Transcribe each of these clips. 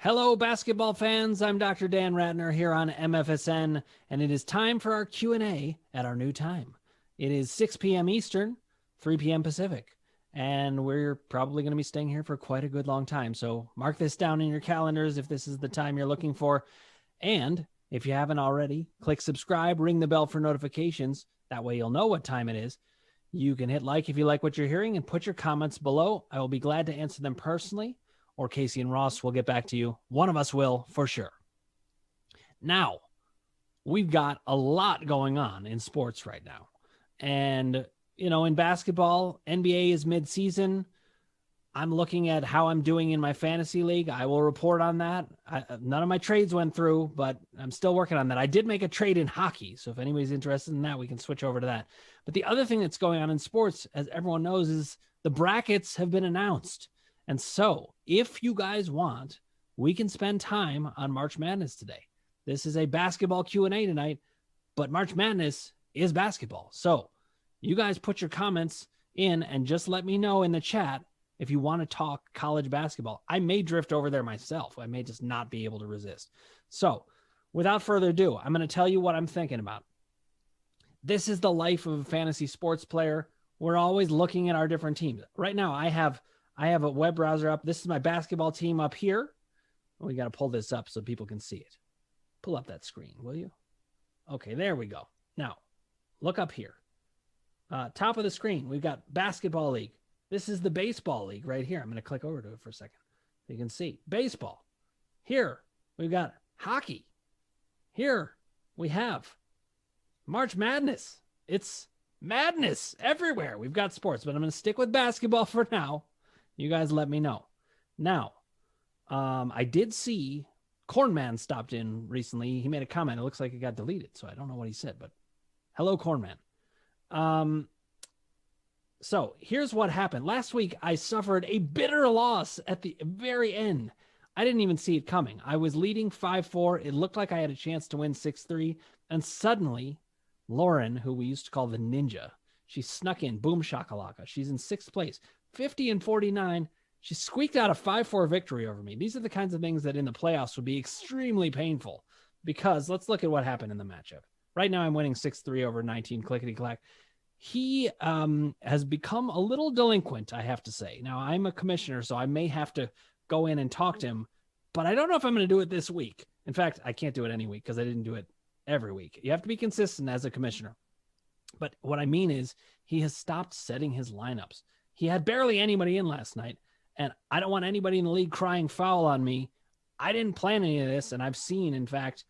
Hello, basketball fans. I'm Dr. Dan Ratner here on MFSN, and it is time for our Q&A at our new time. It is 6 p.m. Eastern, 3 p.m. Pacific, and we're probably going to be staying here for quite a good long time. So mark this down in your calendars if this is the time you're looking for. And if you haven't already, click subscribe, ring the bell for notifications. That way you'll know what time it is. You can hit like if you like what you're hearing and put your comments below. I will be glad to answer them personally, or Casey and Ross will get back to you. One of us will, for sure. Now, we've got a lot going on in sports right now. And, in basketball, NBA is mid-season. I'm looking at how I'm doing in my fantasy league. I will report on that. None of my trades went through, but I'm still working on that. I did make a trade in hockey, so if anybody's interested in that, we can switch over to that. But the other thing that's going on in sports, as everyone knows, is the brackets have been announced. And so if you guys want, we can spend time on March Madness today. This is a basketball Q&A tonight, but March Madness is basketball. So you guys put your comments in and just let me know in the chat if you want to talk college basketball. I may drift over there myself. I may just not be able to resist. So without further ado, I'm going to tell you what I'm thinking about. This is the life of a fantasy sports player. We're always looking at our different teams. Right now, I have a web browser up. This is my basketball team up here. We got to pull this up so people can see it. Pull up that screen, will you? Okay, there we go. Now, look up here. Top of the screen, we've got basketball league. This is the baseball league right here. I'm going to click over to it for a second. You can see baseball. Here, we've got hockey. Here, we have March Madness. It's madness everywhere. We've got sports, but I'm going to stick with basketball for now. You guys let me know. Now, I did see Cornman stopped in recently. He made a comment. It looks like it got deleted, so I don't know what he said, but hello, Cornman. So here's what happened. Last week, I suffered a bitter loss at the very end. I didn't even see it coming. I was leading 5-4. It looked like I had a chance to win 6-3, and suddenly, Lauren, who we used to call the Ninja, she snuck in. Boom shakalaka. She's in sixth place. 50-49. She squeaked out a 5-4 victory over me. These are the kinds of things that in the playoffs would be extremely painful, because let's look at what happened in the matchup. Right now I'm winning 6-3 over 19, clickety clack. He has become a little delinquent, I have to say. Now I'm a commissioner, so I may have to go in and talk to him, but I don't know if I'm going to do it this week. In fact, I can't do it any week because I didn't do it every week. You have to be consistent as a commissioner. But what I mean is he has stopped setting his lineups. He had barely anybody in last night, and I don't want anybody in the league crying foul on me. I didn't plan any of this, and I've seen, in fact,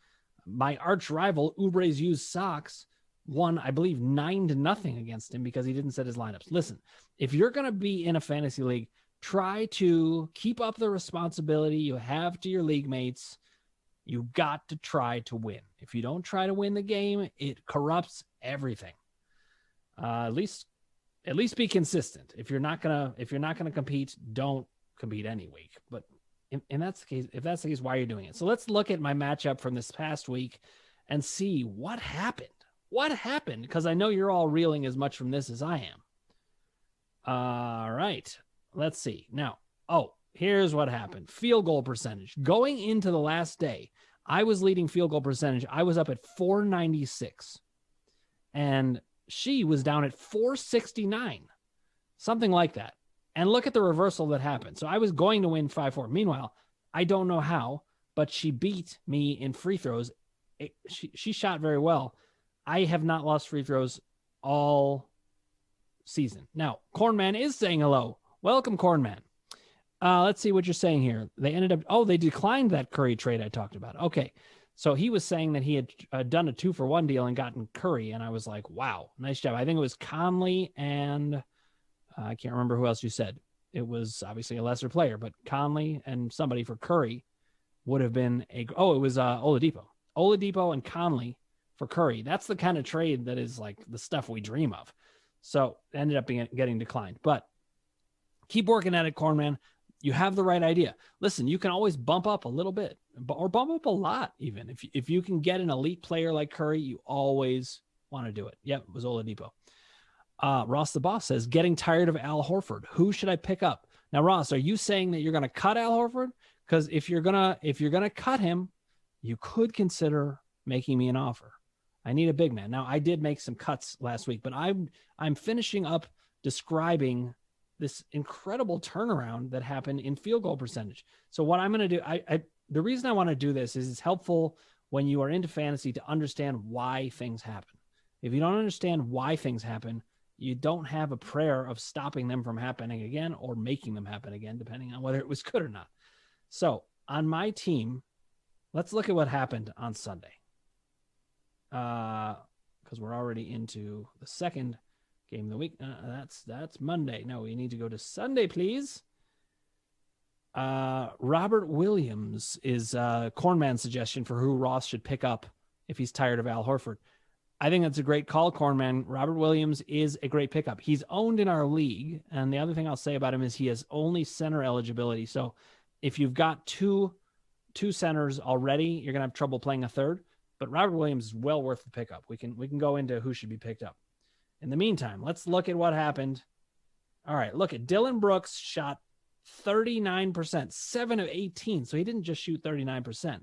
my arch rival, Ubre's Used Socks, won, I believe, 9-0 against him because he didn't set his lineups. Listen, if you're going to be in a fantasy league, try to keep up the responsibility you have to your league mates. You got to try to win. If you don't try to win the game, it corrupts everything. At least be consistent. If you're not gonna compete, don't compete any week. But if that's the case, why are you doing it? So let's look at my matchup from this past week and see what happened. What happened? Because I know you're all reeling as much from this as I am. All right, let's see. Now, here's what happened. Field goal percentage. Going into the last day, I was leading field goal percentage. I was up at 496. And she was down at 469. Something like that. And look at the reversal that happened. So I was going to win 5-4. Meanwhile, I don't know how, but she beat me in free throws. She shot very well. I have not lost free throws all season. Now, Cornman is saying hello. Welcome, Cornman. Let's see what you're saying here. They declined that Curry trade I talked about. Okay. So he was saying that he had done a 2-for-1 deal and gotten Curry. And I was like, wow, nice job. I think it was Conley and I can't remember who else you said. It was obviously a lesser player, but Conley and somebody for Curry would have been it was Oladipo. Oladipo and Conley for Curry. That's the kind of trade that is like the stuff we dream of. So it ended up getting declined, but keep working at it, Cornman. You have the right idea. Listen, you can always bump up a little bit or bump up a lot. Even if you can get an elite player like Curry, you always want to do it. Yep. It was Oladipo. Ross the Boss says, getting tired of Al Horford. Who should I pick up? Now, Ross, are you saying that you're going to cut Al Horford? Because if you're gonna cut him, you could consider making me an offer. I need a big man. Now, I did make some cuts last week, but I'm finishing up describing this incredible turnaround that happened in field goal percentage. So what I'm going to do, the reason I want to do this is it's helpful when you are into fantasy to understand why things happen. If you don't understand why things happen, you don't have a prayer of stopping them from happening again or making them happen again, depending on whether it was good or not. So on my team, let's look at what happened on Sunday. Because we're already into the second game of the week. That's Monday. No, we need to go to Sunday, please. Robert Williams is Cornman's suggestion for who Ross should pick up if he's tired of Al Horford. I think that's a great call, Cornman. Robert Williams is a great pickup. He's owned in our league, and the other thing I'll say about him is he has only center eligibility. So if you've got two centers already, you're gonna have trouble playing a third. But Robert Williams is well worth the pickup. We can go into who should be picked up. In the meantime, let's look at what happened. All right, look at Dillon Brooks shot 39%, 7 of 18. So he didn't just shoot 39%.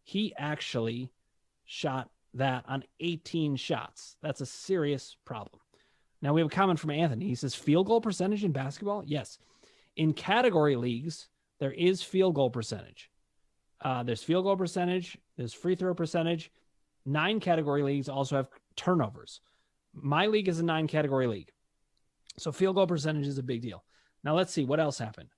He actually shot that on 18 shots. That's a serious problem. Now we have a comment from Anthony. He says, field goal percentage in basketball? Yes. In category leagues, there is field goal percentage. There's field goal percentage. There's free throw percentage. 9 category leagues also have turnovers. My league is a 9 category league. So field goal percentage is a big deal. Now let's see what else happened.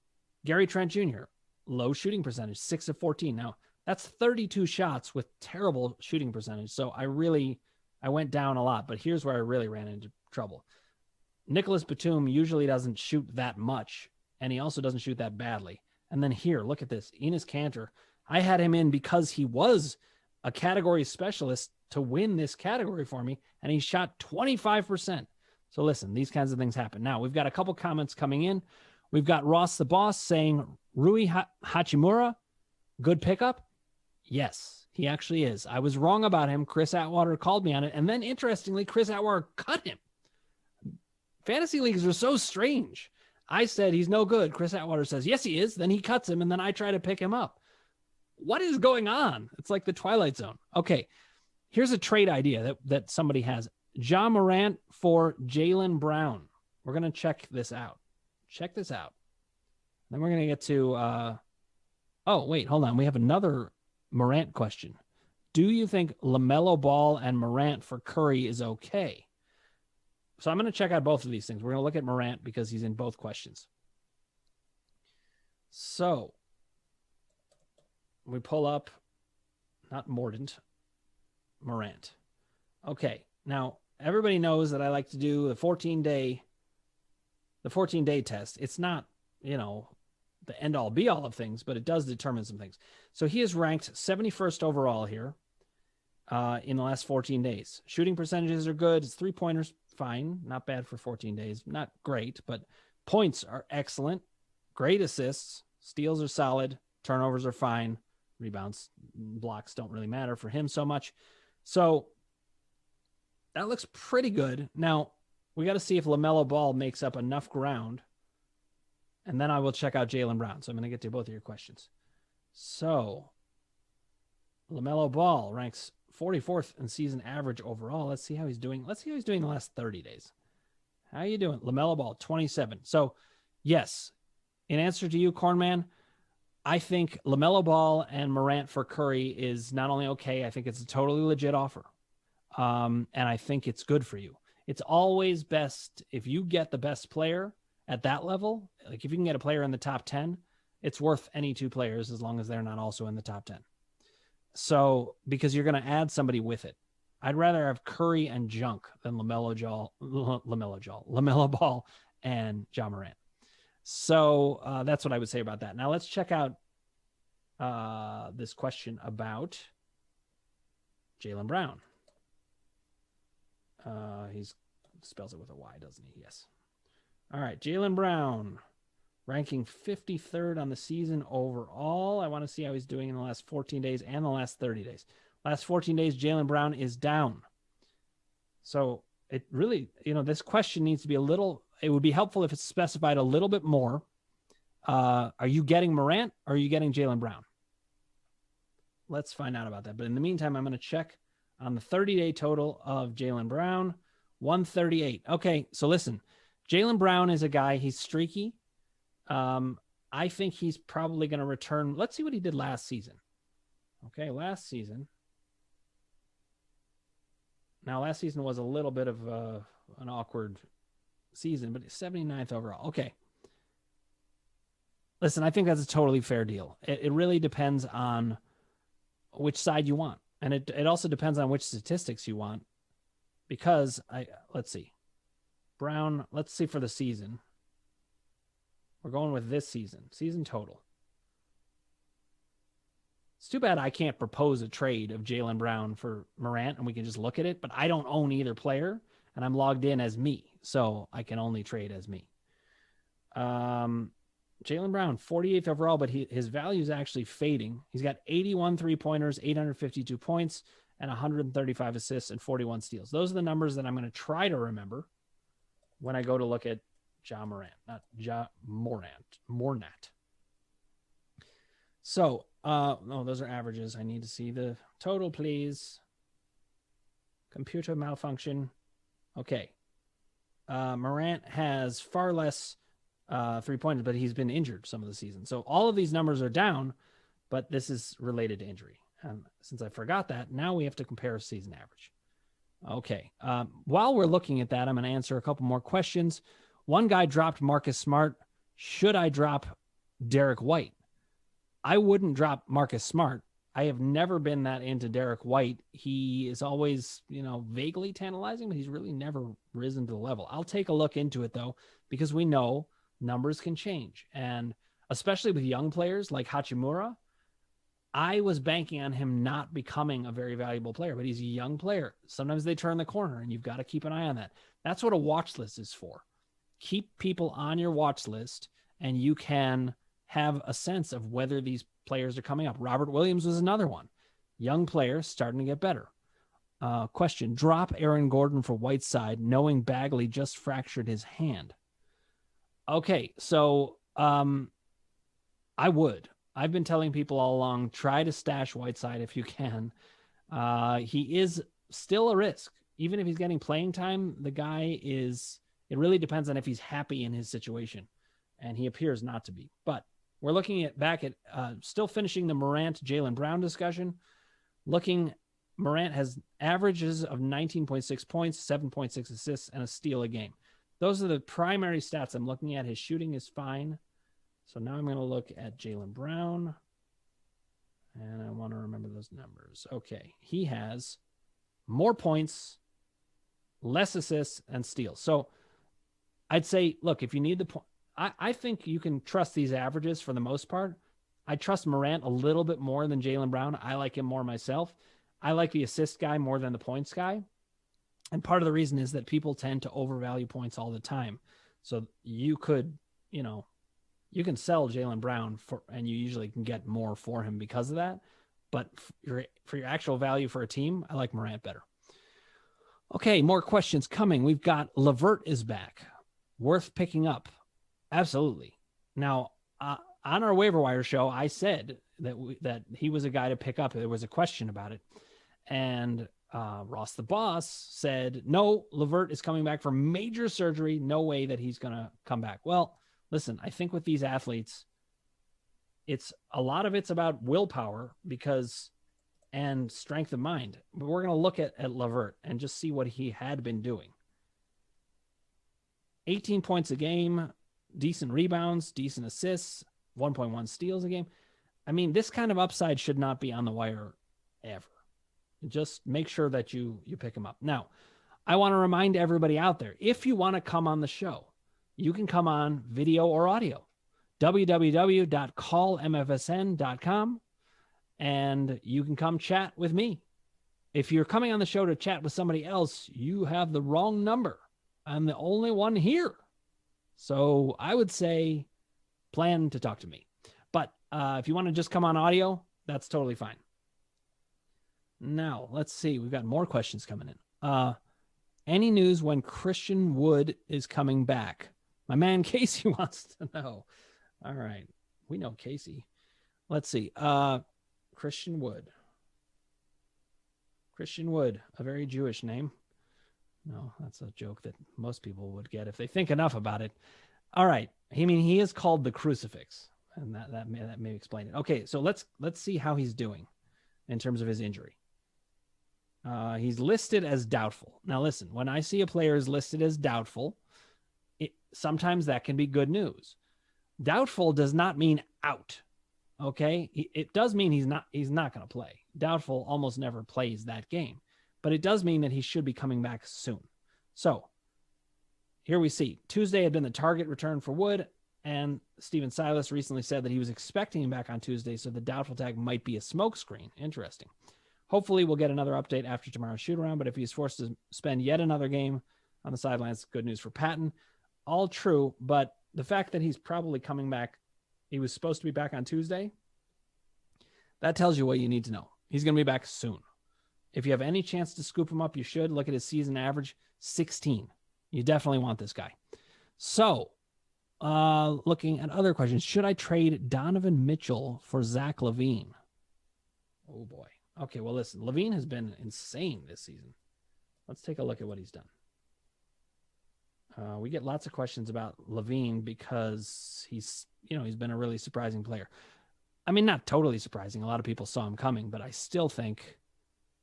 Gary Trent Jr., low shooting percentage, 6 of 14. Now that's 32 shots with terrible shooting percentage. So I went down a lot, but here's where I really ran into trouble. Nicholas Batum usually doesn't shoot that much, and he also doesn't shoot that badly. And then here, look at this. Enes Kanter, I had him in because he was a category specialist to win this category for me, and he shot 25%. So listen, these kinds of things happen. Now, we've got a couple comments coming in. We've got Ross the Boss saying, Rui Hachimura, good pickup? Yes, he actually is. I was wrong about him. Chris Atwater called me on it, and then interestingly, Chris Atwater cut him. Fantasy leagues are so strange. I said he's no good. Chris Atwater says, yes, he is. Then he cuts him, and then I try to pick him up. What is going on? It's like the Twilight Zone. Okay, here's a trade idea that somebody has. Ja Morant for Jaylen Brown. We're going to check this out. Check this out. Then we're going to get to... oh, wait, hold on. We have another Morant question. Do you think LaMelo Ball and Morant for Curry is okay? So I'm going to check out both of these things. We're going to look at Morant because he's in both questions. So we pull up, not Mordant, Morant. Okay. Now everybody knows that I like to do the 14-day test. It's not, the end all be all of things, but it does determine some things. So he is ranked 71st overall here in the last 14 days. Shooting percentages are good. His 3-pointers, fine. Not bad for 14 days. Not great, but points are excellent. Great assists. Steals are solid. Turnovers are fine. Rebounds, blocks don't really matter for him so much. So that looks pretty good. Now, we got to see if LaMelo Ball makes up enough ground, and then I will check out Jaylen Brown. So I'm going to get to both of your questions. So LaMelo Ball ranks 44th in season average overall. Let's see how he's doing. Let's see how he's doing the last 30 days. How you doing? LaMelo Ball, 27. So, yes, in answer to you, Cornman, I think LaMelo Ball and Morant for Curry is not only okay, I think it's a totally legit offer. And I think it's good for you. It's always best if you get the best player at that level. Like if you can get a player in the top 10, it's worth any 2 players as long as they're not also in the top 10. So, because you're going to add somebody with it. I'd rather have Curry and junk than LaMelo Ball and Ja Morant. So that's what I would say about that. Now let's check out this question about Jaylen Brown. He spells it with a Y, doesn't he? Yes. All right, Jaylen Brown, ranking 53rd on the season overall. I want to see how he's doing in the last 14 days and the last 30 days. Last 14 days, Jaylen Brown is down. So it really, this question needs to be it would be helpful if it's specified a little bit more. Are you getting Morant or are you getting Jaylen Brown? Let's find out about that. But in the meantime, I'm going to check on the 30-day total of Jaylen Brown, 138. Okay, so listen, Jaylen Brown is a guy, he's streaky. I think he's probably going to return. Let's see what he did last season. Okay, last season. Now, last season was a little bit of an awkward season, but 79th overall. Okay. Listen, I think that's a totally fair deal. It really depends on which side you want. And it also depends on which statistics you want. Because, let's see. Brown, let's see for the season. We're going with this season total. It's too bad I can't propose a trade of Jaylen Brown for Morant and we can just look at it, but I don't own either player and I'm logged in as me, so I can only trade as me. Jaylen Brown, 48th overall, but his value is actually fading. He's got 81 three-pointers, 852 points, and 135 assists and 41 steals. Those are the numbers that I'm going to try to remember when I go to look at Morant. So, no, those are averages. I need to see the total, please. Computer malfunction. Okay. Morant has far less 3-pointers, but he's been injured some of the season. So all of these numbers are down, but this is related to injury. Since I forgot that, now we have to compare season average. Okay. While we're looking at that, I'm going to answer a couple more questions. One guy dropped Marcus Smart. Should I drop Derek White? I wouldn't drop Marcus Smart. I have never been that into Derek White. He is always, vaguely tantalizing, but he's really never risen to the level. I'll take a look into it, though, because we know numbers can change. And especially with young players like Hachimura, I was banking on him not becoming a very valuable player, but he's a young player. Sometimes they turn the corner, and you've got to keep an eye on that. That's what a watch list is for. Keep people on your watch list, and you can have a sense of whether these players are coming up. Robert Williams was another one. Young player starting to get better. Question, drop Aaron Gordon for Whiteside, knowing Bagley just fractured his hand. Okay, so I would. I've been telling people all along, try to stash Whiteside if you can. He is still a risk. Even if he's getting playing time, the guy is, it really depends on if he's happy in his situation. And he appears not to be. But we're looking back at still finishing the Morant Jaylen Brown discussion. Morant has averages of 19.6 points, 7.6 assists, and a steal a game. Those are the primary stats I'm looking at. His shooting is fine. So now I'm going to look at Jaylen Brown. And I want to remember those numbers. Okay. He has more points, less assists, and steals. So I'd say, look, if you need the point, I think you can trust these averages for the most part. I trust Morant a little bit more than Jaylen Brown. I like him more myself. I like the assist guy more than the points guy. And part of the reason is that people tend to overvalue points all the time. So you could, you can sell Jaylen Brown and you usually can get more for him because of that. But for your actual value for a team, I like Morant better. Okay, more questions coming. We've got Levert is back. Worth picking up. Absolutely. Now, on our waiver wire show, I said that he was a guy to pick up. There was a question about it. And Ross the boss said, no, Levert is coming back from major surgery. No way that he's going to come back. Well, listen, I think with these athletes, a lot of it's about willpower and strength of mind. But we're going to look at Levert and just see what he had been doing. 18 points a game, decent rebounds, decent assists, 1.1 steals a game. I mean, this kind of upside should not be on the wire ever. Just make sure that you pick him up. Now, I want to remind everybody out there, if you want to come on the show, you can come on video or audio. www.callmfsn.com, and you can come chat with me. If you're coming on the show to chat with somebody else, you have the wrong number. I'm the only one here. So I would say plan to talk to me. But if you want to just come on audio, that's totally fine. Now, let's see. We've got more questions coming in. Any news when Christian Wood is coming back? My man Casey wants to know. All right. We know Casey. Let's see. Christian Wood. Christian Wood, a very Jewish name. No, that's a joke that most people would get if they think enough about it. All right. I mean, he is called the crucifix, and that may explain it. Okay, so let's see how he's doing in terms of his injury. He's listed as doubtful. Now, listen, when I see a player is listed as doubtful, sometimes that can be good news. Doubtful does not mean out. Okay, it does mean he's not going to play. Doubtful almost never plays that game, but it does mean that he should be coming back soon. So here we see Tuesday had been the target return for Wood, and Stephen Silas recently said that he was expecting him back on Tuesday, so the doubtful tag might be a smokescreen. Interesting. Hopefully we'll get another update after tomorrow's shoot-around, but if he's forced to spend yet another game on the sidelines, good news for Patton. All true, but the fact that he's probably coming back, he was supposed to be back on Tuesday, that tells you what you need to know. He's going to be back soon. If you have any chance to scoop him up, you should. Look at his season average, 16. You definitely want this guy. So, looking at other questions, should I trade Donovan Mitchell for Zach Levine? Oh, boy. Okay, well, listen, Levine has been insane this season. Let's take a look at what he's done. We get lots of questions about Levine because he's been a really surprising player. I mean, not totally surprising. A lot of people saw him coming, but I still think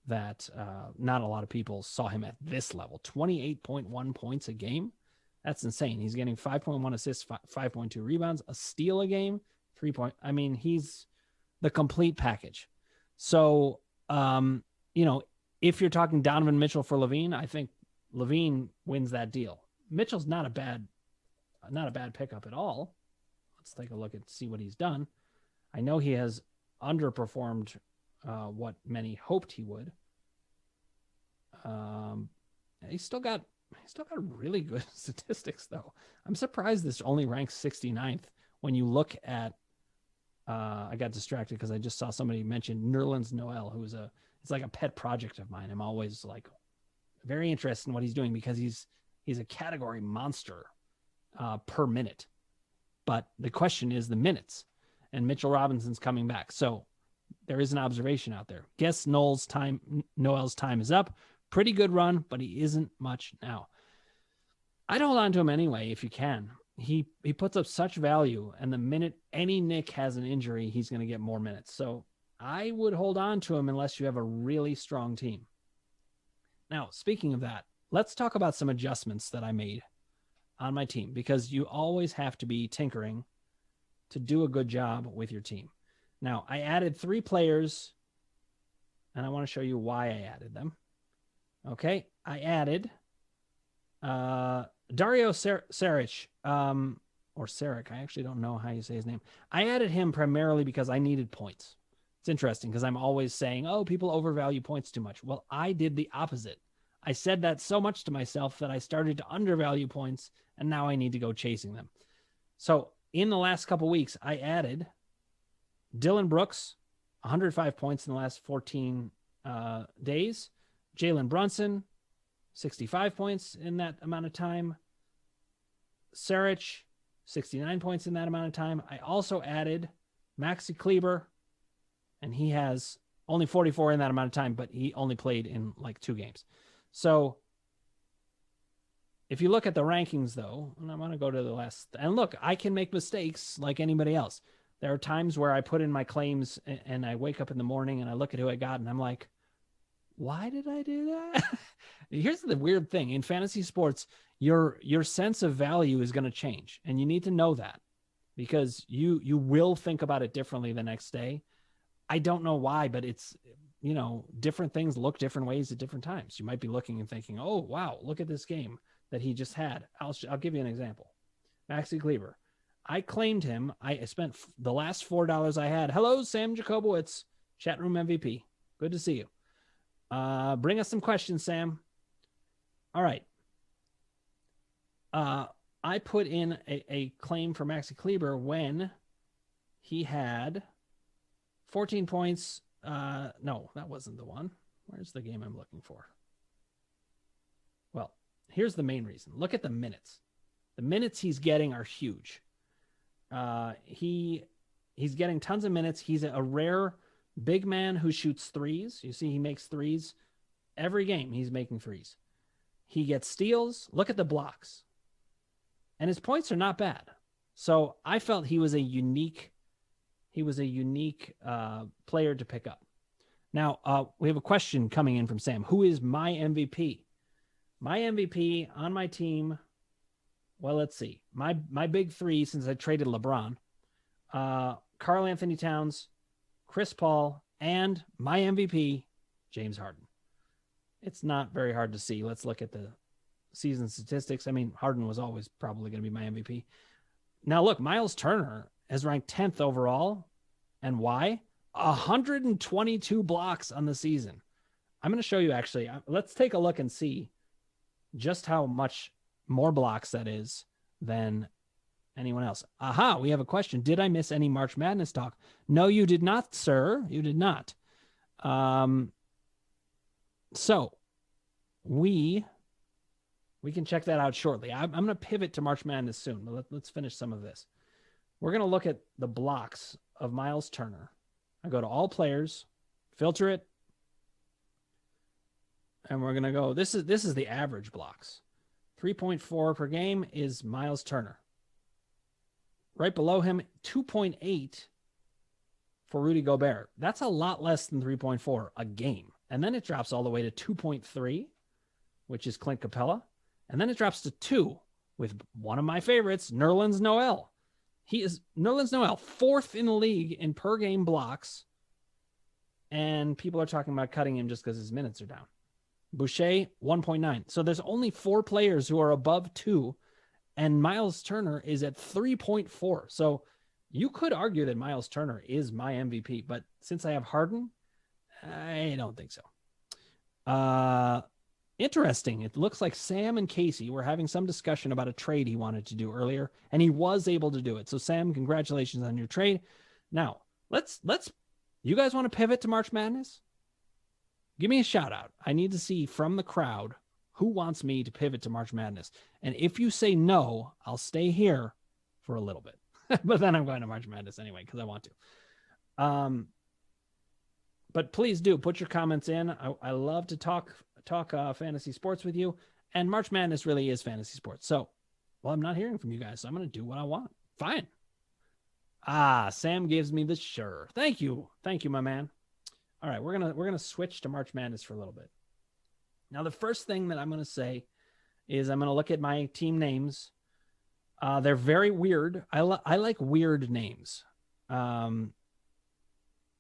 that not a lot of people saw him at this level. 28.1 points a game. That's insane. He's getting 5.1 assists, 5.2 rebounds, a steal a game, 3 point. I mean, he's the complete package. So, if you're talking Donovan Mitchell for Levine, I think Levine wins that deal. Mitchell's not a bad pickup at all. Let's take a look and see what he's done. I know he has underperformed what many hoped he would. He's still got really good statistics, though. I'm surprised this only ranks 69th when you look at. I got distracted because I just saw somebody mention Nerlens Noel, it's like a pet project of mine. I'm always like very interested in what he's doing because he's a category monster per minute. But the question is the minutes, and Mitchell Robinson's coming back. So there is an observation out there. Guess Noel's time is up. Pretty good run, but he isn't much now. I'd hold on to him anyway if you can. He puts up such value, and the minute any Knick has an injury, he's going to get more minutes. So I would hold on to him unless you have a really strong team. Now, speaking of that, let's talk about some adjustments that I made on my team, because you always have to be tinkering to do a good job with your team. Now, I added 3 players, and I want to show you why I added them. Okay, I added Dario Saric, or Saric. I actually don't know how you say his name. I added him primarily because I needed points. It's interesting because I'm always saying, oh, people overvalue points too much. Well, I did the opposite. I said that so much to myself that I started to undervalue points, and now I need to go chasing them. So in the last couple weeks, I added Dillon Brooks, 105 points in the last 14 days. Jalen Brunson, 65 points in that amount of time. Saric, 69 points in that amount of time. I also added Maxi Kleber, and he has only 44 in that amount of time, but he only played in like 2 games. So if you look at the rankings, though, and I'm going to go to the last, and look, I can make mistakes like anybody else. There are times where I put in my claims and I wake up in the morning and I look at who I got and I'm like, why did I do that? Here's the weird thing. In fantasy sports, your sense of value is going to change, and you need to know that, because you will think about it differently the next day. I don't know why, but it's, different things look different ways at different times. You might be looking and thinking, oh, wow, look at this game that he just had. I'll give you an example. Maxi Kleber. I claimed him. I spent the last $4 I had. Hello, Sam Jacobowitz, chat room MVP. Good to see you. Bring us some questions, Sam. All right. I put in a claim for Maxi Kleber when he had 14 points. No, that wasn't the one. Where's the game I'm looking for? Well, here's the main reason. Look at the minutes. The minutes he's getting are huge. He's getting tons of minutes. He's a rare big man who shoots threes. You see, he makes threes every game. He's making threes. He gets steals. Look at the blocks. And his points are not bad. So I felt he was a unique player to pick up. Now, we have a question coming in from Sam. Who is my MVP? My MVP on my team, well, let's see. My big three since I traded LeBron, Karl Anthony Towns, Chris Paul, and my MVP, James Harden. It's not very hard to see. Let's look at the season statistics. I mean, Harden was always probably going to be my MVP. Now, look, Miles Turner is ranked 10th overall. And why? 122 blocks on the season. I'm going to show you, actually. Let's take a look and see just how much more blocks that is than anyone else. Aha, we have a question. Did I miss any March Madness talk? No, you did not, sir. You did not. So we can check that out shortly. I'm going to pivot to March Madness soon, but let's finish some of this. We're going to look at the blocks of Miles Turner. I go to all players, filter it, and we're going to go, this is the average blocks. 3.4 per game is Miles Turner. Right below him, 2.8 for Rudy Gobert. That's a lot less than 3.4 a game. And then it drops all the way to 2.3, which is Clint Capela. And then it drops to 2 with one of my favorites, Nerlens Noel. Nerlens Noel, 4th in the league in per game blocks. And people are talking about cutting him just because his minutes are down. Boucher, 1.9. So there's only 4 players who are above 2. And Miles Turner is at 3.4. So you could argue that Miles Turner is my MVP. But since I have Harden, I don't think so. Interesting. It looks like Sam and Casey were having some discussion about a trade he wanted to do earlier, and he was able to do it. So Sam, congratulations on your trade. Now, let's you guys want to pivot to March Madness? Give me a shout out. I need to see from the crowd who wants me to pivot to March Madness. And if you say no, I'll stay here for a little bit. But then I'm going to March Madness anyway because I want to. But please do put your comments in. I love to talk fantasy sports with you, and March Madness really is fantasy sports. So, well, I'm not hearing from you guys, so I'm going to do what I want. Fine. Sam gives me the sure. Thank you, my man. All right, we're gonna switch to March Madness for a little bit. Now, the first thing that I'm going to say is I'm going to look at my team names. They're very weird. I like weird names.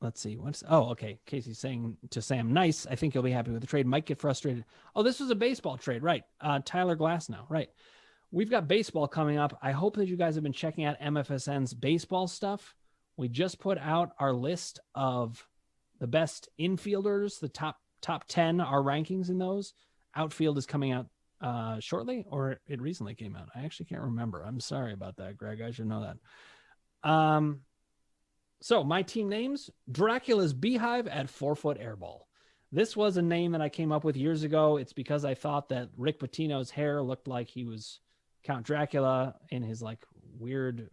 Let's see. Okay. Casey's saying to Sam, nice. I think you'll be happy with the trade. Might get frustrated. Oh, this was a baseball trade, right? Tyler Glasnow, right? We've got baseball coming up. I hope that you guys have been checking out MFSN's baseball stuff. We just put out our list of the best infielders, the top 10, our rankings in those. Outfield is coming out shortly, or it recently came out. I actually can't remember. I'm sorry about that, Greg. I should know that. So my team names, Dracula's Beehive at 4-foot airball. This was a name that I came up with years ago. It's because I thought that Rick Pitino's hair looked like he was Count Dracula in his like weird,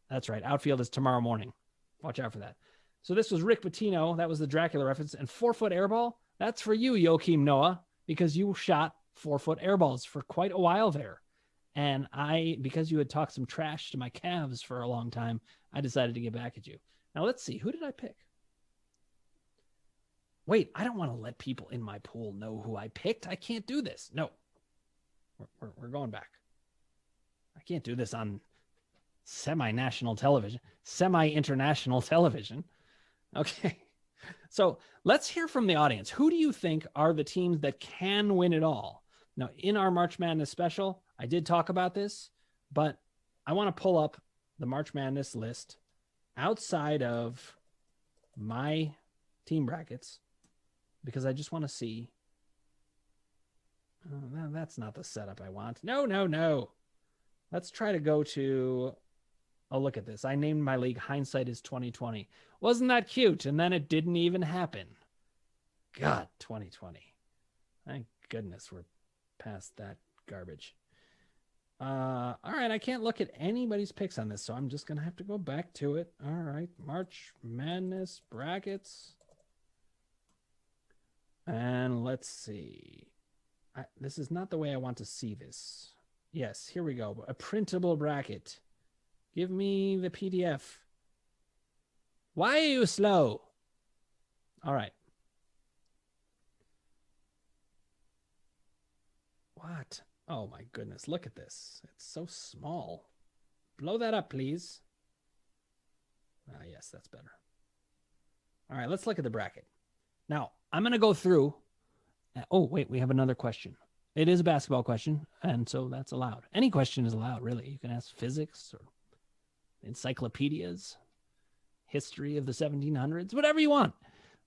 that's right. Outfield is tomorrow morning. Watch out for that. So this was Rick Pitino. That was the Dracula reference. And 4-foot airball, that's for you, Joakim Noah, because you shot 4-foot airballs for quite a while there. And because you had talked some trash to my Cavs for a long time, I decided to get back at you. Now let's see. Who did I pick? Wait, I don't want to let people in my pool know who I picked. I can't do this. No, we're going back. I can't do this on semi-international television. Okay. So let's hear from the audience. Who do you think are the teams that can win it all? Now, in our March Madness special, I did talk about this, but I want to pull up the March Madness list outside of my team brackets because I just want to see. Oh, that's not the setup I want. No. Let's try to go to. Oh, look at this. I named my league Hindsight is 2020. Wasn't that cute? And then it didn't even happen. God, 2020. Thank goodness we're past that garbage. All right, I can't look at anybody's picks on this, so I'm just going to have to go back to it. All right, March Madness brackets. And let's see. This is not the way I want to see this. Yes, here we go. A printable bracket. Give me the PDF. Why are you slow? All right. What? Oh my goodness, look at this. It's so small. Blow that up, please. Ah, yes, that's better. All right, let's look at the bracket. Now, I'm going to go through. Oh, wait, we have another question. It is a basketball question, and so that's allowed. Any question is allowed, really. You can ask physics or encyclopedias, history of the 1700s, whatever you want.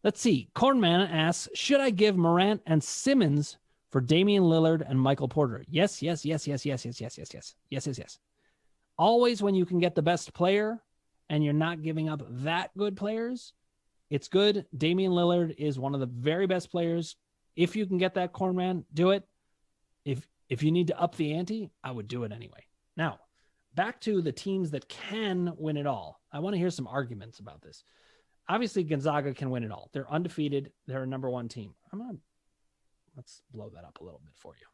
Let's see. Cornman asks, should I give Morant and Simmons for Damian Lillard and Michael Porter? Yes, yes, yes, yes, yes, yes, yes, yes, yes, yes, yes, yes. Always when you can get the best player and you're not giving up that good players, it's good. Damian Lillard is one of the very best players. If you can get that, Cornman, do it. If you need to up the ante, I would do it anyway. Now, back to the teams that can win it all. I want to hear some arguments about this. Obviously, Gonzaga can win it all. They're undefeated. They're a number one team. Let's blow that up a little bit for you.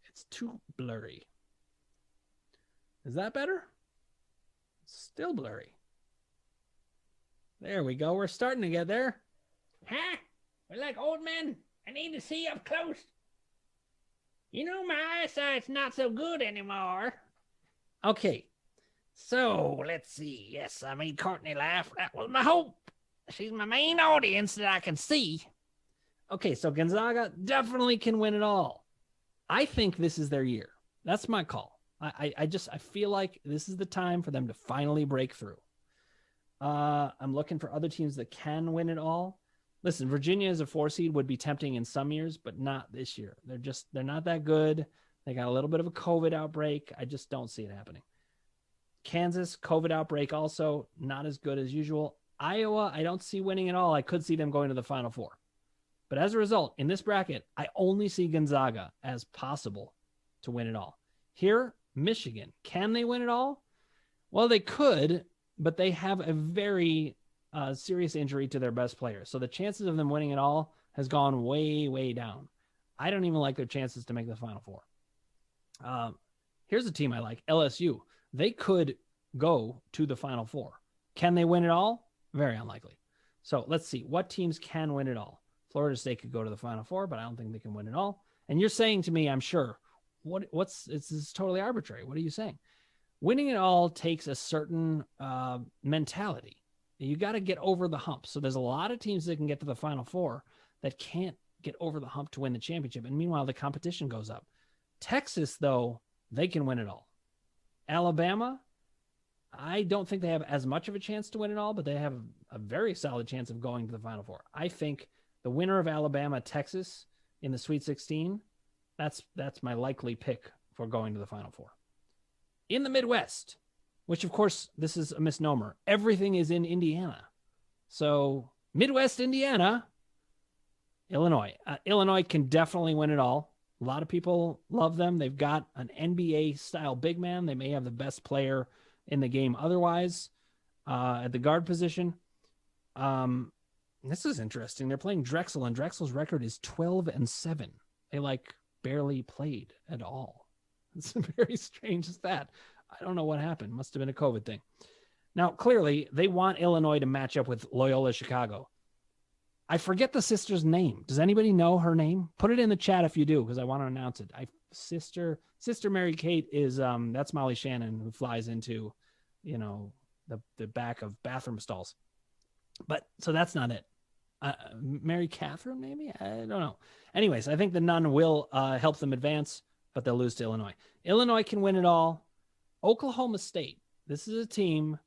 It's too blurry. Is that better? Still blurry. There we go. We're starting to get there. Huh? We're like old men. I need to see up close. You know, my eyesight's not so good anymore. Okay. So, let's see. Yes, I made Courtney laugh. That was my hope. She's my main audience that I can see. Okay, so Gonzaga definitely can win it all. I think this is their year. That's my call. I feel like this is the time for them to finally break through. I'm looking for other teams that can win it all. Listen, Virginia as a 4 seed would be tempting in some years, but not this year. They're not that good. They got a little bit of a COVID outbreak. I just don't see it happening. Kansas, COVID outbreak also, not as good as usual. Iowa, I don't see winning at all. I could see them going to the Final Four. But as a result, in this bracket, I only see Gonzaga as possible to win it all. Here, Michigan, can they win it all? Well, they could, but they have a very serious injury to their best player. So the chances of them winning it all has gone way, way down. I don't even like their chances to make the Final Four. Here's a team I like, LSU. They could go to the Final Four. Can they win it all? Very unlikely. So let's see. What teams can win it all? Florida State could go to the Final Four, but I don't think they can win it all. And you're saying to me, I'm sure, this is totally arbitrary. What are you saying? Winning it all takes a certain mentality. You got to get over the hump. So there's a lot of teams that can get to the Final Four that can't get over the hump to win the championship. And meanwhile, the competition goes up. Texas, though, they can win it all. Alabama, I don't think they have as much of a chance to win it all, but they have a very solid chance of going to the Final Four. I think the winner of Alabama, Texas in the Sweet 16, that's my likely pick for going to the Final Four. In the Midwest, which, of course, this is a misnomer. Everything is in Indiana. So Midwest Indiana, Illinois. Illinois can definitely win it all. A lot of people love them. They've got an NBA-style big man. They may have the best player in the game otherwise at the guard position. This is interesting. They're playing Drexel, and Drexel's record is 12-7. They, barely played at all. It's a very strange stat. I don't know what happened. Must have been a COVID thing. Now, clearly, they want Illinois to match up with Loyola Chicago. I forget the sister's name. Does anybody know her name? Put it in the chat if you do, because I want to announce it. Sister Mary Kate is that's Molly Shannon, who flies into, the back of bathroom stalls. But so that's not it. Mary Catherine, maybe? I don't know. Anyways, I think the nun will help them advance, but they'll lose to Illinois. Illinois can win it all. Oklahoma State. This is a team.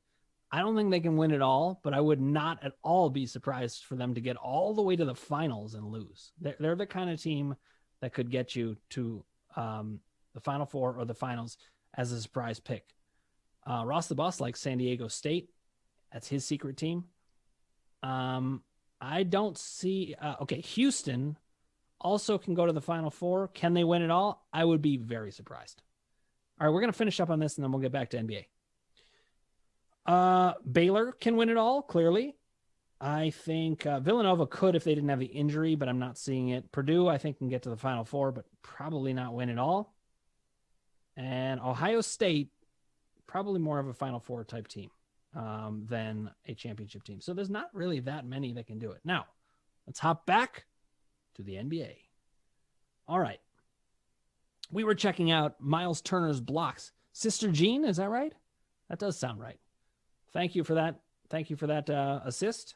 I don't think they can win it all, but I would not at all be surprised for them to get all the way to the finals and lose. They're the kind of team that could get you to the Final Four or the finals as a surprise pick. Ross the Boss likes San Diego State. That's his secret team. I don't see... Houston also can go to the Final Four. Can they win it all? I would be very surprised. All right, we're going to finish up on this, and then we'll get back to NBA. Baylor can win it all, clearly. I think Villanova could if they didn't have the injury, but I'm not seeing it. Purdue, I think, can get to the Final Four, but probably not win it all. And Ohio State, probably more of a Final Four type team than a championship team. So there's not really that many that can do it. Now, let's hop back to the NBA. All right. We were checking out Miles Turner's blocks. Sister Jean, is that right? That does sound right. Thank you for that. Thank you for that assist.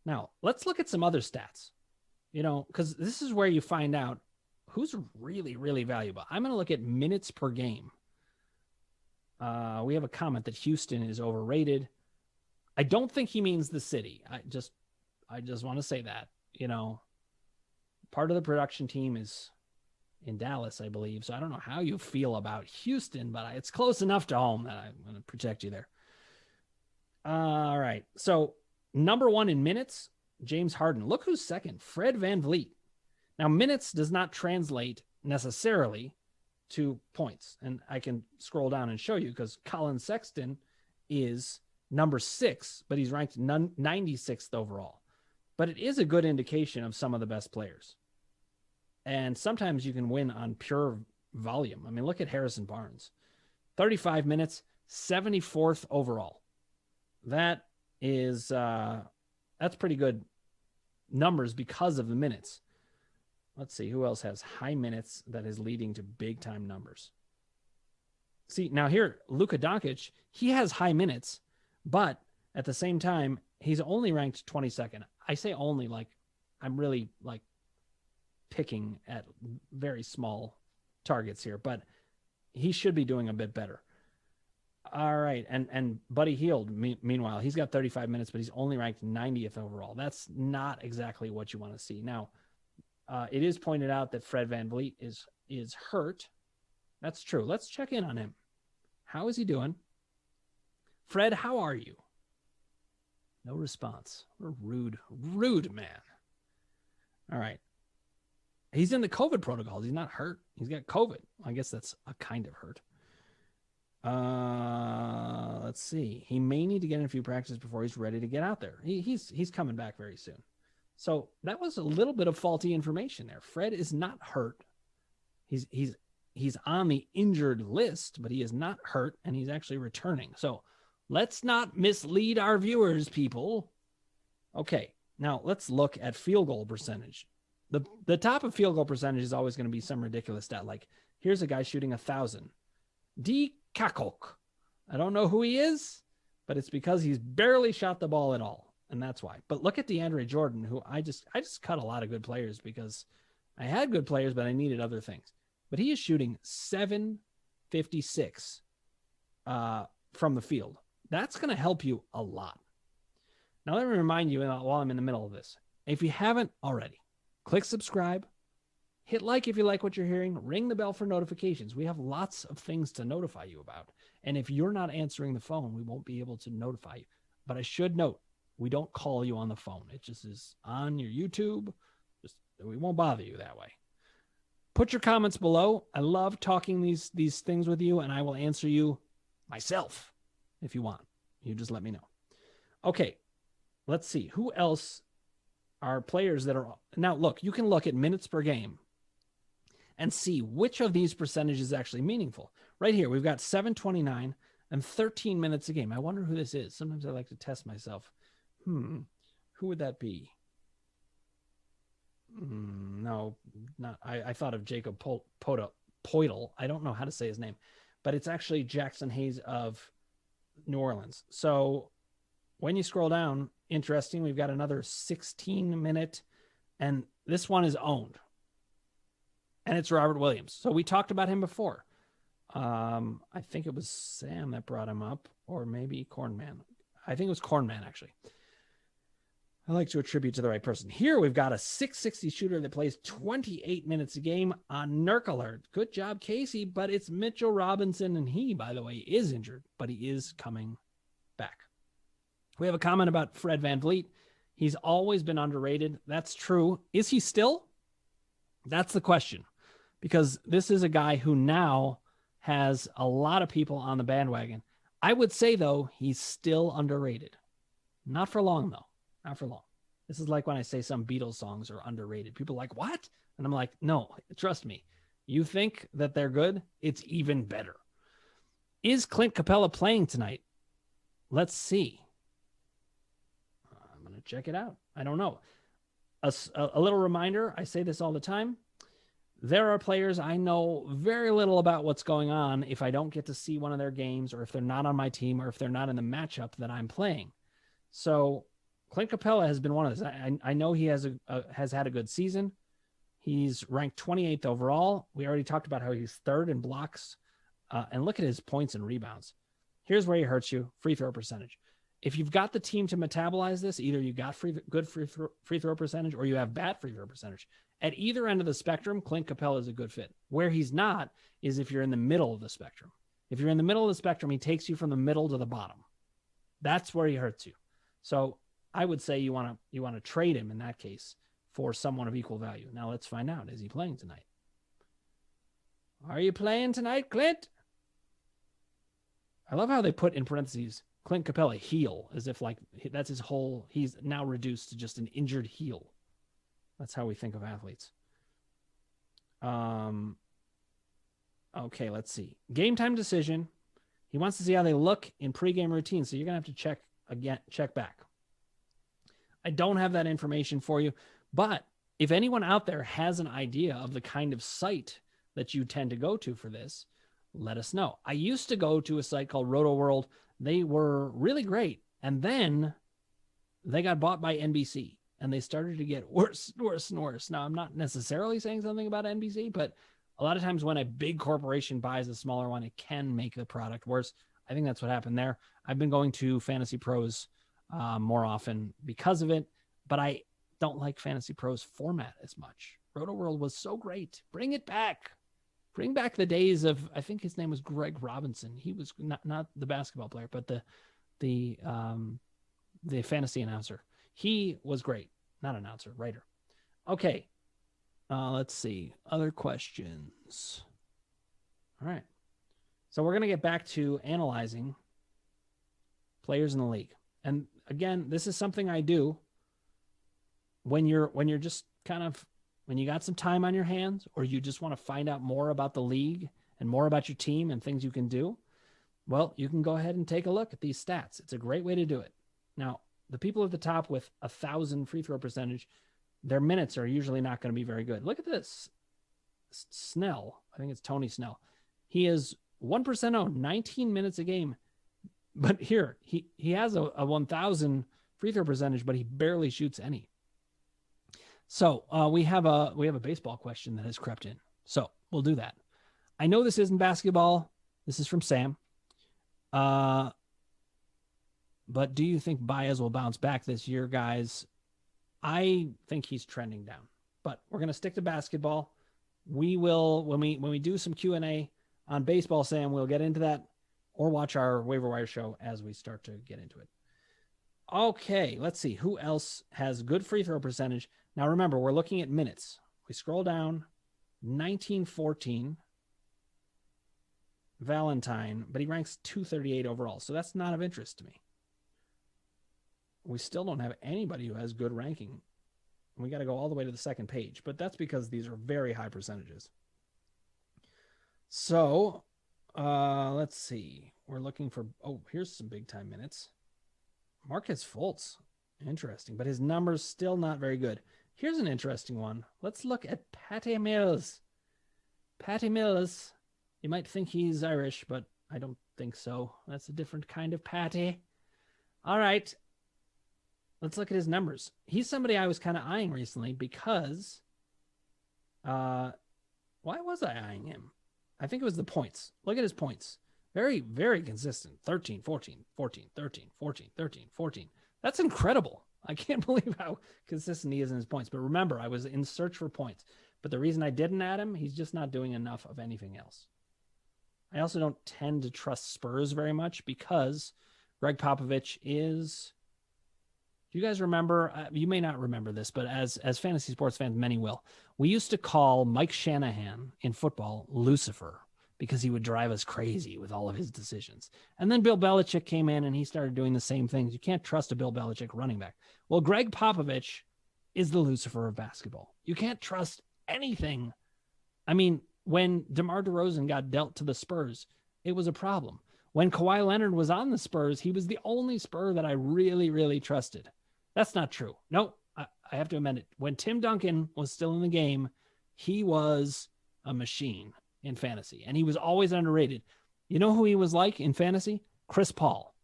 Now, let's look at some other stats, because this is where you find out who's really, really valuable. I'm going to look at minutes per game. We have a comment that Houston is overrated. I don't think he means the city. I just want to say that, part of the production team is in Dallas, I believe. So I don't know how you feel about Houston, but it's close enough to home that I'm going to protect you there. All right. So number 1 in minutes, James Harden. Look who's second, Fred VanVleet. Now, minutes does not translate necessarily to points. And I can scroll down and show you because Colin Sexton is number 6, but he's ranked 96th overall. But it is a good indication of some of the best players. And sometimes you can win on pure volume. I mean, look at Harrison Barnes. 35 minutes, 74th overall. That is, that's pretty good numbers because of the minutes. Let's see who else has high minutes that is leading to big time numbers. See, now here, Luka Doncic, he has high minutes, but at the same time, he's only ranked 22nd. I say only like I'm really like picking at very small targets here, but he should be doing a bit better. All right. And Buddy Hield, meanwhile, he's got 35 minutes, but he's only ranked 90th overall. That's not exactly what you want to see. Now, it is pointed out that Fred VanVleet is hurt. That's true. Let's check in on him. How is he doing? Fred, how are you? No response. What a rude man. All right. He's in the COVID protocols. He's not hurt. He's got COVID. I guess that's a kind of hurt. Let's see. He may need to get in a few practices before he's ready to get out there. He's coming back very soon. So that was a little bit of faulty information there. Fred is not hurt. He's on the injured list, but he is not hurt, and he's actually returning. So let's not mislead our viewers, people. Okay, now let's look at field goal percentage. The top of field goal percentage is always going to be some ridiculous stat. Like, here's a guy shooting 1,000. D. Kakok. I don't know who he is, but it's because he's barely shot the ball at all. And that's why. But look at DeAndre Jordan, who I just cut a lot of good players because I had good players, but I needed other things. But he is shooting 756 from the field. That's going to help you a lot. Now, let me remind you while I'm in the middle of this. If you haven't already, click subscribe, hit like if you like what you're hearing, ring the bell for notifications. We have lots of things to notify you about. And if you're not answering the phone, we won't be able to notify you. But I should note, we don't call you on the phone. It just is on your YouTube. We won't bother you that way. Put your comments below. I love talking these things with you, and I will answer you myself if you want. You just let me know. Okay, let's see. Who else are players that are... Now, look, you can look at minutes per game and see which of these percentages is actually meaningful. Right here, we've got 729 and 13 minutes a game. I wonder who this is. Sometimes I like to test myself. Who would that be? No, not. I thought of Jacob Poeltl. I don't know how to say his name, but it's actually Jackson Hayes of New Orleans. So when you scroll down, interesting, we've got another 16-minute, and this one is owned. And it's Robert Williams. So we talked about him before. I think it was Sam that brought him up, or maybe Cornman. I think it was Cornman, actually. I like to attribute to the right person. Here we've got a 660 shooter that plays 28 minutes a game on Nurk Alert. Good job, Casey, but it's Mitchell Robinson, and he, by the way, is injured, but he is coming back. We have a comment about Fred VanVleet. He's always been underrated. That's true. Is he still? That's the question, because this is a guy who now has a lot of people on the bandwagon. I would say, though, he's still underrated. Not for long, though. Not for long. This is like when I say some Beatles songs are underrated. People are like, what? And I'm like, no, trust me. You think that they're good? It's even better. Is Clint Capela playing tonight? Let's see. I'm going to check it out. I don't know. A little reminder, I say this all the time. There are players I know very little about what's going on if I don't get to see one of their games, or if they're not on my team, or if they're not in the matchup that I'm playing. So Clint Capela has been one of those. I know he has had a good season. He's ranked 28th overall. We already talked about how he's third in blocks. And look at his points and rebounds. Here's where he hurts you: free throw percentage. If you've got the team to metabolize this, either you got good free throw percentage, or you have bad free throw percentage. At either end of the spectrum, Clint Capela is a good fit. Where he's not is if you're in the middle of the spectrum. If you're in the middle of the spectrum, he takes you from the middle to the bottom. That's where he hurts you. So I would say you want to trade him in that case for someone of equal value. Now let's find out. Is he playing tonight? Are you playing tonight, Clint? I love how they put in parentheses Clint Capela heel, as if like that's his whole, he's now reduced to just an injured heel. That's how we think of athletes. Okay, let's see. Game time decision. He wants to see how they look in pregame routine, so you're going to have to check back. I don't have that information for you, but if anyone out there has an idea of the kind of site that you tend to go to for this, let us know. I used to go to a site called Roto World. They were really great, and then they got bought by NBC, and they started to get worse and worse. Now, I'm not necessarily saying something about NBC, but a lot of times when a big corporation buys a smaller one, it can make the product worse. I think that's what happened there. I've been going to Fantasy Pros more often because of it, but I don't like Fantasy Pros format as much. Roto World was so great. Bring it back. Bring back the days of, I think his name was Greg Robinson. He was not the basketball player, but the fantasy announcer. He was great. Not announcer, writer. Okay. Let's see. Other questions. All right. So we're going to get back to analyzing players in the league. And again, this is something I do when you're just kind of, when you got some time on your hands, or you just want to find out more about the league and more about your team and things you can do. Well, you can go ahead and take a look at these stats. It's a great way to do it. Now, the people at the top with 1,000 free throw percentage, their minutes are usually not going to be very good. Look at this. Snell. I think it's Tony Snell. He is 1% owned, 19 minutes a game. But here, he has a 1,000 free throw percentage, but he barely shoots any. So we have a baseball question that has crept in. So we'll do that. I know this isn't basketball. This is from Sam. But do you think Baez will bounce back this year, guys? I think he's trending down. But we're going to stick to basketball. We will, when we do some Q&A on baseball, Sam, we'll get into that, or watch our waiver wire show as we start to get into it. Okay, let's see. Who else has good free throw percentage? Now, remember, we're looking at minutes. We scroll down, 1914, Valentine, but he ranks 238 overall, so that's not of interest to me. We still don't have anybody who has good ranking. We got to go all the way to the second page, but that's because these are very high percentages. So, let's see. We're looking for, here's some big-time minutes. Marcus Fultz, interesting, but his numbers still not very good. Here's an interesting one. Let's look at Pate Mills. Pate Mills, you might think he's Irish, but I don't think so. That's a different kind of Pate. All right. Let's look at his numbers. He's somebody I was kind of eyeing recently because, why was I eyeing him? I think it was the points. Look at his points. Very, very consistent. 13, 14, 14, 13, 14, 13, 14. That's incredible. I can't believe how consistent he is in his points. But remember, I was in search for points. But the reason I didn't add him, he's just not doing enough of anything else. I also don't tend to trust Spurs very much because Greg Popovich is... Do you guys remember? You may not remember this, but as fantasy sports fans, many will. We used to call Mike Shanahan in football Lucifer because he would drive us crazy with all of his decisions. And then Bill Belichick came in and he started doing the same things. You can't trust a Bill Belichick running back. Well, Greg Popovich is the Lucifer of basketball. You can't trust anything. I mean, when DeMar DeRozan got dealt to the Spurs, it was a problem. When Kawhi Leonard was on the Spurs, he was the only Spur that I really, really trusted. That's not true. No, I have to amend it. When Tim Duncan was still in the game, he was a machine in fantasy, and he was always underrated. You know who he was like in fantasy? Chris Paul.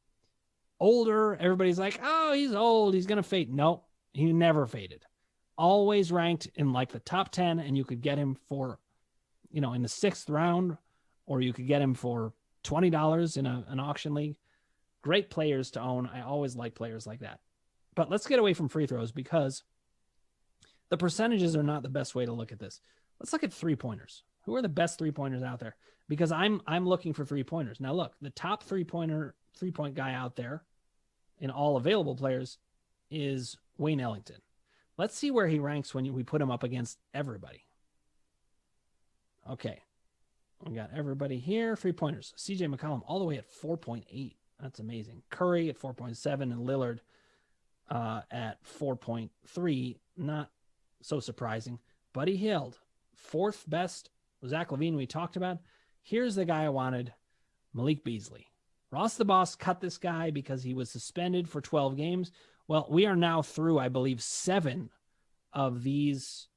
Older, everybody's like, oh, he's old, he's going to fade. No, he never faded. Always ranked in like the top 10, and you could get him for, in the 6th round, or you could get him for $20 in an auction league. Great players to own. I always like players like that. But let's get away from free throws because the percentages are not the best way to look at this. Let's look at 3-pointers. Who are the best 3-pointers out there? Because I'm looking for 3-pointers. Now look, the top 3-point guy out there in all available players is Wayne Ellington. Let's see where he ranks when we put him up against everybody. Okay. We got everybody here. 3-pointers. CJ McCollum all the way at 4.8. That's amazing. Curry at 4.7 and Lillard at 4.3. Not so surprising. Buddy Hield, 4th best. Zach Levine we talked about. Here's the guy I wanted, Malik Beasley. Ross the Boss cut this guy because he was suspended for 12 games. Well, we are now through, I believe, 7 of these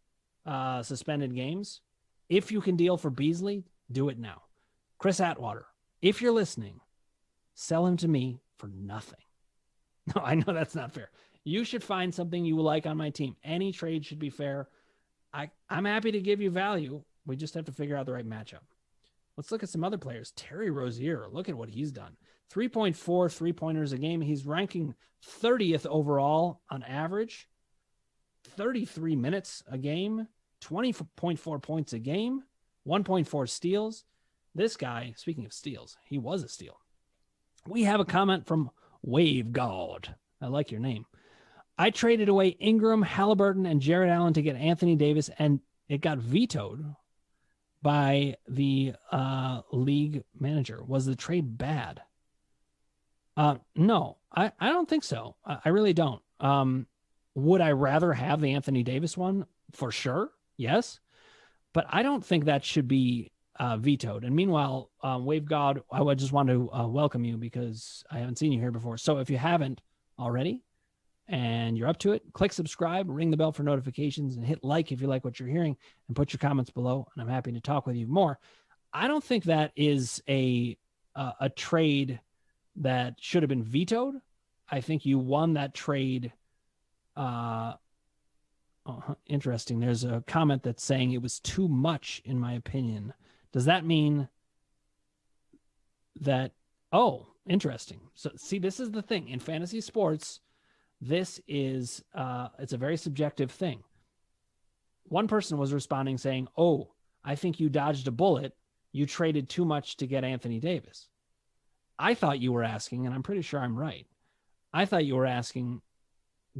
suspended games. If you can deal for Beasley, do it now. Chris Atwater, if you're listening, sell him to me for nothing. No, I know that's not fair. You should find something you like on my team. Any trade should be fair. I'm happy to give you value. We just have to figure out the right matchup. Let's look at some other players. Terry Rozier, look at what he's done. 3.4 3-pointers a game. He's ranking 30th overall on average. 33 minutes a game. 20.4 points a game. 1.4 steals. This guy, speaking of steals, he was a steal. We have a comment from Wave God. I like your name. I traded away Ingram, Halliburton, and Jared Allen to get Anthony Davis, and it got vetoed by the league manager. Was the trade bad? No, I don't think so. I really don't. Would I rather have the Anthony Davis one? For sure, yes. But I don't think that should be vetoed. And meanwhile, Wave God, I would just want to welcome you because I haven't seen you here before. So if you haven't already and you're up to it, click subscribe, ring the bell for notifications, and hit like if you like what you're hearing, and put your comments below, and I'm happy to talk with you more. I don't think that is a trade that should have been vetoed. I think you won that trade. Interesting. There's a comment that's saying it was too much, in my opinion. Does that mean that? Oh, interesting. So see, this is the thing in fantasy sports. This is it's a very subjective thing. One person was responding saying, oh, I think you dodged a bullet. You traded too much to get Anthony Davis. I thought you were asking, and I'm pretty sure I'm right. I thought you were asking,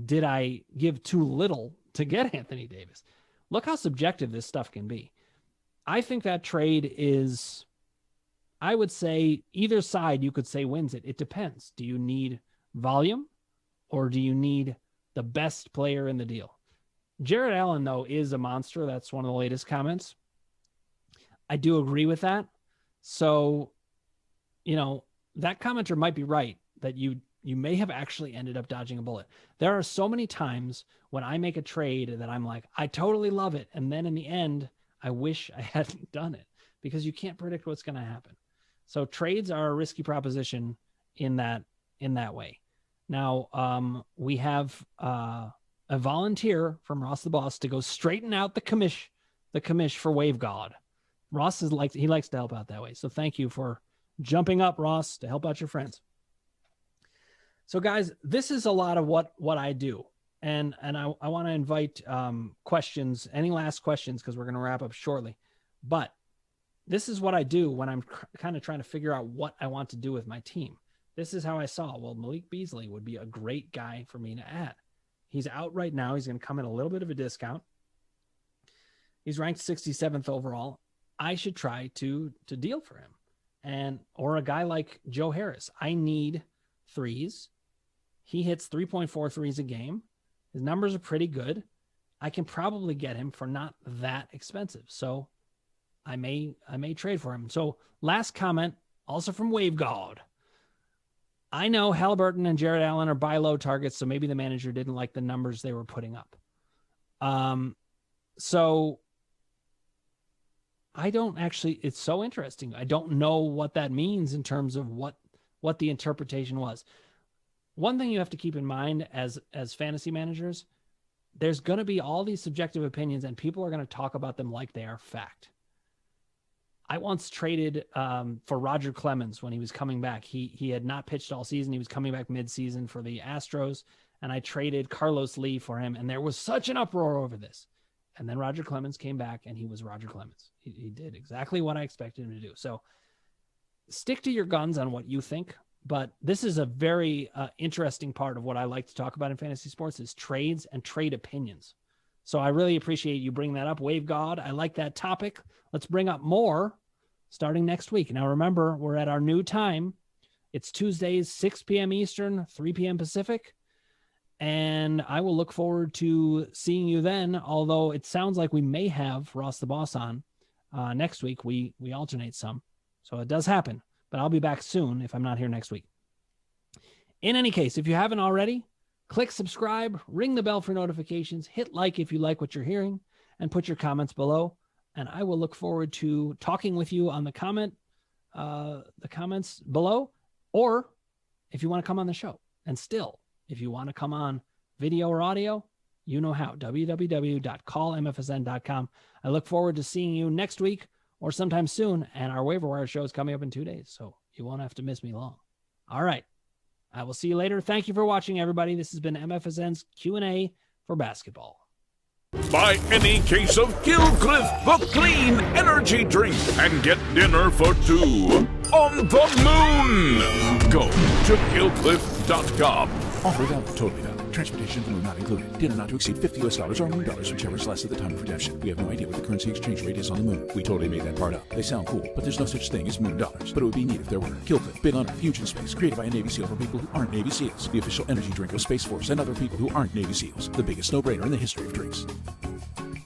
did I give too little to get Anthony Davis? Look how subjective this stuff can be. I think that trade is, I would say either side you could say wins it. It depends. Do you need volume or do you need the best player in the deal? Jared Allen, though, is a monster. That's one of the latest comments. I do agree with that. So, that commenter might be right that you may have actually ended up dodging a bullet. There are so many times when I make a trade that I'm like, I totally love it. And then in the end, I wish I hadn't done it because you can't predict what's going to happen. So trades are a risky proposition in that way. Now, we have a volunteer from Ross the Boss to go straighten out the commish for Wave God. Ross he likes to help out that way. So thank you for jumping up, Ross, to help out your friends. So guys, this is a lot of what I do. And I want to invite questions, any last questions, because we're going to wrap up shortly. But this is what I do when I'm kind of trying to figure out what I want to do with my team. This is how I saw, well, Malik Beasley would be a great guy for me to add. He's out right now. He's going to come at a little bit of a discount. He's ranked 67th overall. I should try to deal for him. Or a guy like Joe Harris. I need threes. He hits 3.4 threes a game. His numbers are pretty good. I can probably get him for not that expensive. So I may trade for him. So last comment, also from WaveGod. I know Halliburton and Jared Allen are buy low targets, so maybe the manager didn't like the numbers they were putting up. So I don't actually, it's so interesting. I don't know what that means in terms of what the interpretation was. One thing you have to keep in mind as fantasy managers, there's going to be all these subjective opinions and people are going to talk about them like they are fact. I once traded for Roger Clemens when he was coming back. He had not pitched all season. He was coming back mid-season for the Astros, and I traded Carlos Lee for him, and there was such an uproar over this. And then Roger Clemens came back, and he was Roger Clemens. He did exactly what I expected him to do. So stick to your guns on what you think, but this is a very interesting part of what I like to talk about in fantasy sports is trades and trade opinions. So I really appreciate you bringing that up. WaveGod, I like that topic. Let's bring up more starting next week. Now, remember, we're at our new time. It's Tuesdays, 6 p.m. Eastern, 3 p.m. Pacific. And I will look forward to seeing you then, although it sounds like we may have Ross the Boss on next week. We alternate some. So it does happen. But I'll be back soon if I'm not here next week. In any case, if you haven't already, click subscribe, ring the bell for notifications, hit like if you like what you're hearing, and put your comments below. And I will look forward to talking with you on the comments below, or if you want to come on the show. And still, if you want to come on video or audio, you know how, www.callmfsn.com. I look forward to seeing you next week or sometime soon. And our waiver wire show is coming up in 2 days, so you won't have to miss me long. All right. I will see you later. Thank you for watching, everybody. This has been MFSN's Q&A for basketball. Buy any case of Gilcliff, the clean energy drink, and get dinner for two on the moon. Go to Gilcliff.com. Offer valid, totally valid. Transportation to the moon not included. Dinner not to exceed $50 or moon dollars, whichever is less at the time of redemption. We have no idea what the currency exchange rate is on the moon. We totally made that part up. They sound cool, but there's no such thing as moon dollars. But it would be neat if there were. Gilcliff, big on huge in space, created by a Navy SEAL for people who aren't Navy SEALs. The official energy drink of Space Force and other people who aren't Navy SEALs. The biggest no-brainer in the history of drinks.